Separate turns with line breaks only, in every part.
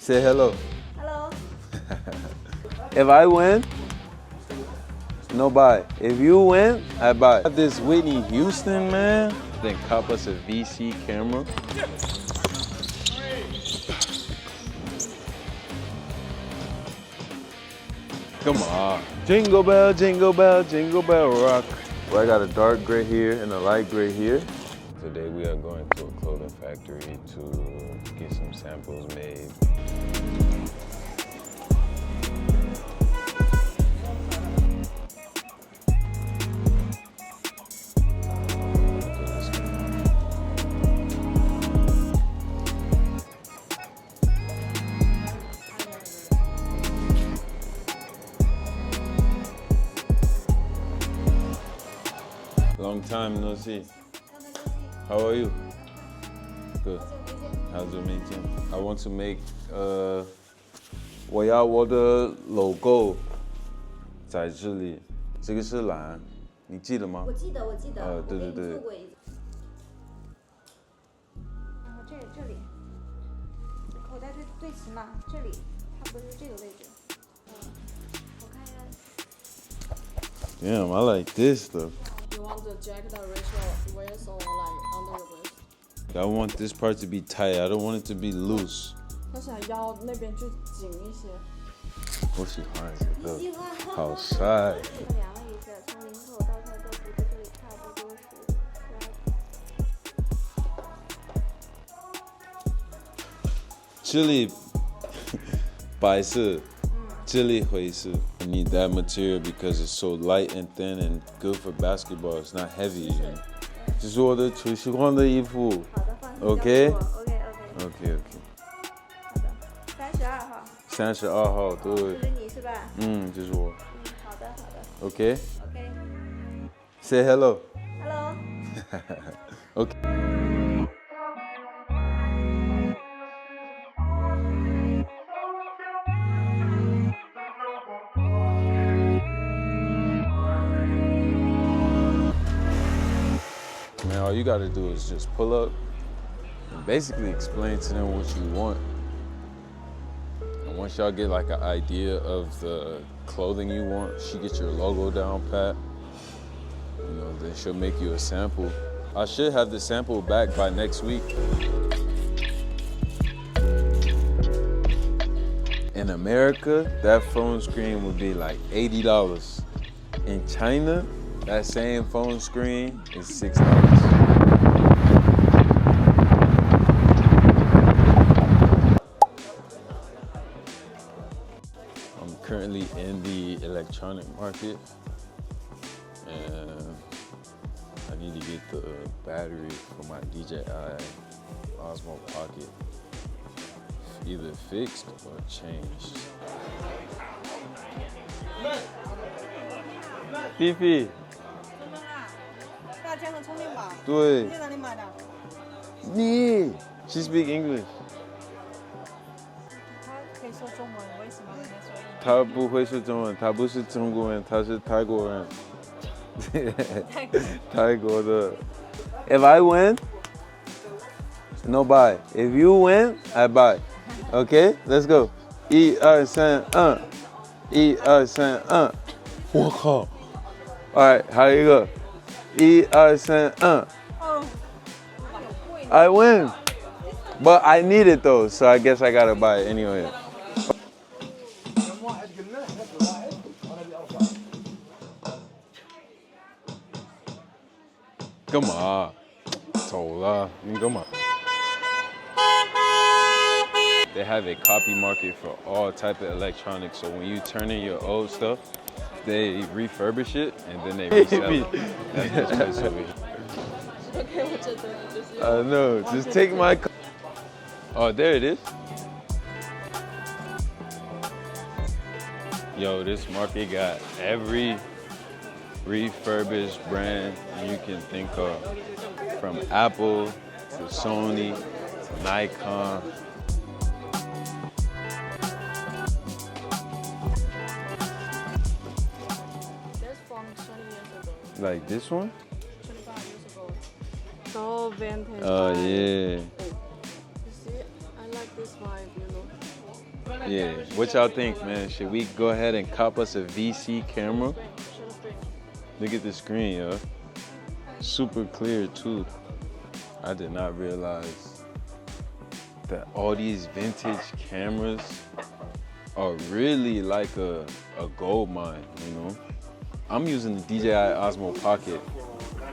Say hello.
Hello.
If I win, no buy. If you win, I buy. This Whitney Houston, man. Then cop us a VC camera. Come on. Jingle bell, jingle bell, jingle bell rock. Well, I got a dark gray here and a light gray here. Today we are going to a clothing factory to get some samples made. Long time no see. How are you? Good. How's your meeting? I want to make 我要我的 logo 在这里，这个是蓝，你记得吗？
我记得。
对对对。
然后这里，口袋对齐嘛，这里差不多是这个位置。我看一下。
Damn, I like this stuff.
You want the jacket that Rachel wears or like under your waist?
I want this part to be tight. I don't want it to be loose.
他想腰那边就紧一些。
我喜欢这个，
你喜欢？
好帅。
测量了一下，从领口到菜豆腐在这里差不多是12。
这里白色，这里灰色。I need that material because it's so light and thin and good for basketball. It's not heavy. 这是我的最喜欢的衣服。
好的，放心。
OK。
好的，32号。
32号，对。
这是你是吧？
这是我。
好的。
OK。
OK。
Say hello.
Hello.
OK。Man, all you gotta do is just pull up and basically explain to them what you want. And once y'all get like an idea of the clothing you want, she gets your logo down pat, then she'll make you a sample. I should have the sample back by next week. In America, that phone screen would be like $80. In China, that same phone screen is $6. I'm currently in the electronic market and I need to get the battery for my DJI Osmo Pocket either fixed or changed. Fifi.
大件很聪明吧？
对。
你在哪里买的？
你 She speak English.
他可以说中文，为什么没说英文？
他不会说中文，他不是中国人，他是泰国人。泰国的。If I win, no buy. If you win, I buy. Okay, let's go. 1、2、3、1。1、2、3、1。我靠！ Alright, 还有一个。1、2、3、1。I win. But I need it though, so I guess I gotta buy it anyway. Come on. 走了，你干嘛？ They have a copy market for all type of electronics, so when you turn in your old stuff, they refurbish it and then they resell it. That's what's over here.
OK， 我觉得就是。
No, just take my. Oh, there it is. Yo, this market got every refurbished brand you can think of, from Apple to Sony to Nikon.
There's from 20 years ago.
Like this one?
25 years ago. So vintage.
Oh, yeah.
You see, I like this vibe,
Yeah, what y'all think, man? Should we go ahead and cop us a VC camera? Look at the screen, yo. Super clear, too. I did not realize that all these vintage cameras are really like a gold mine, you know? I'm using the DJI Osmo Pocket,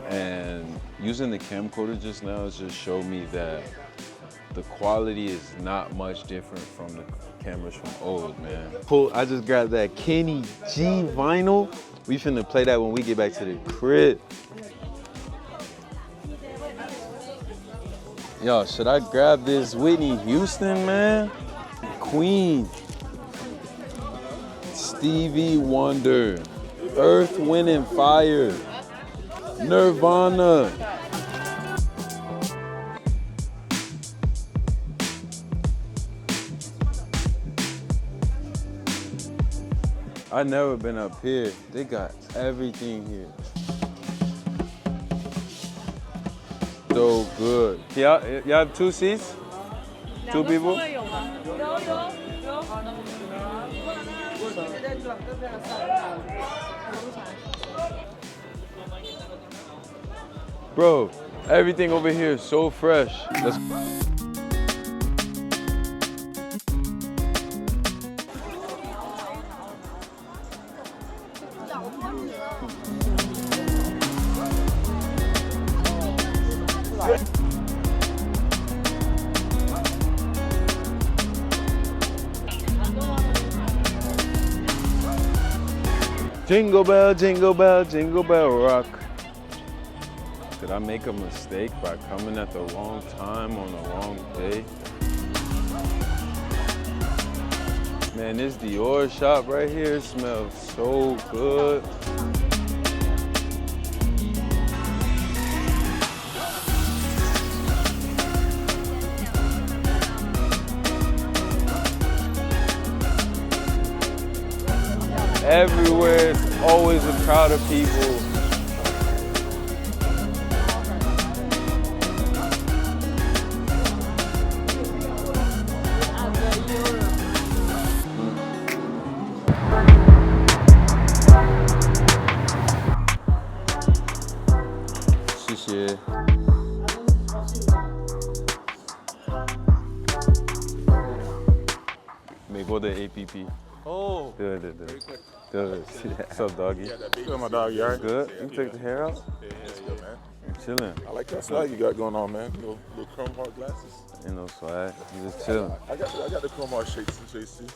and using the camcorder just now has just showed me that the quality is not much different from the cameras from old, man. Cool, I just grabbed that Kenny G vinyl. We finna play that when we get back to the crib. Yo, should I grab this Whitney Houston, man? Queen. Stevie Wonder. Earth, Wind and Fire. Nirvana. I've never been up here. They got everything here. So good. Y'all have 2 seats? 2 people? Bro, everything over here is so fresh. Let's jingle bell, jingle bell, jingle bell rock. Did I make a mistake by coming at the wrong time on the wrong day? Man, this Dior shop right here smells so good. Everywhere, it's always a crowd of people.谢谢。美国的 APP。Oh. 对对对。Good. What's up, doggy?
Good, my dog. You alright?
Good. You took the hair out?
Yeah, man.
I'm chilling.
I like that swag you got going on, man. Little chrome heart glasses.
Ain't no swag. You just chilling.
I got the chrome heart shapes and shades too.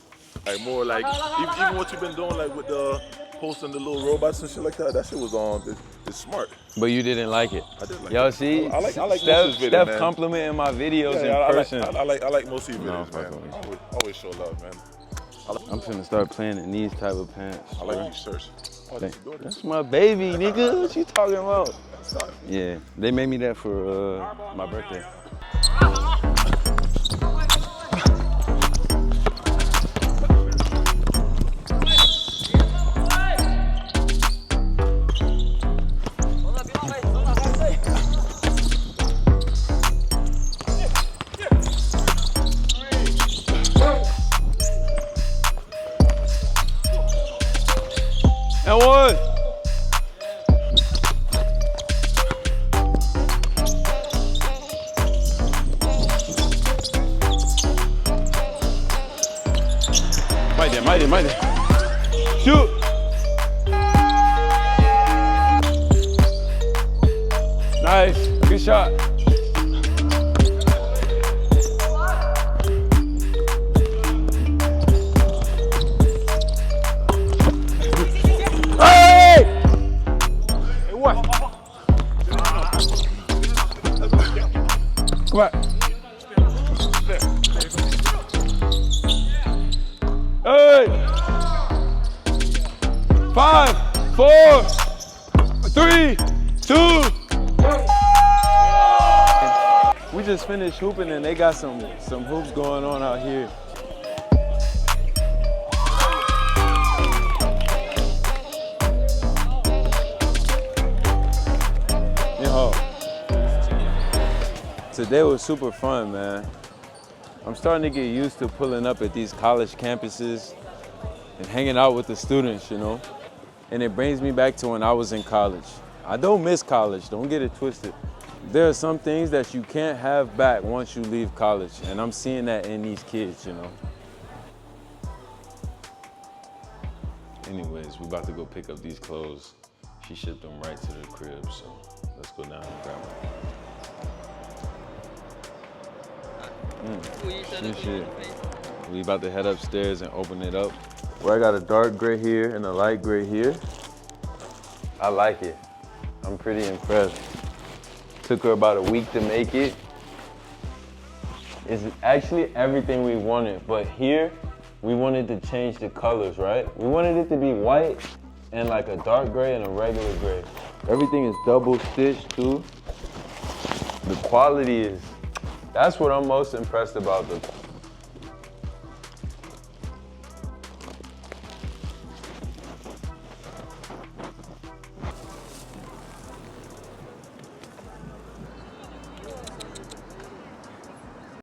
Like more like even what you've been doing, like with the posting the little robots and shit like that. That shit was on. It's smart.
But you didn't like it.
I did like
Y'all
it.
see?
I like most
Steph,
of his videos, man.
complimenting my videos in person.
I like most of your
No,
videos, man.
fuck with
Always show love, man.
I'm finna start playing in these type of pants.
I like these shirts. Oh, that's your daughter.
That's my baby, nigga. What you talking about? Yeah, they made me that for my birthday. And one. Mighty. Shoot. Nice. Good shot. Hey! What? Come on. Hey! 5, 4, 3, 2. We just finished hooping and they got some hoops going on out here. Yo, today was super fun, man. I'm starting to get used to pulling up at these college campuses and hanging out with the students, you know? And it brings me back to when I was in college. I don't miss college, don't get it twisted. There are some things that you can't have back once you leave college, and I'm seeing that in these kids, you know? Anyways, we about to go pick up these clothes. She shipped them right to the crib, so let's go down and grab them. Good shit. We about to head upstairs and open it up. Well, I got a dark gray here and a light gray here. I like it. I'm pretty impressed. Took her about a week to make it. It's actually everything we wanted, but here, we wanted to change the colors, right? We wanted it to be white and like a dark gray and a regular gray. Everything is double stitched too. The quality is, that's what I'm most impressed about, the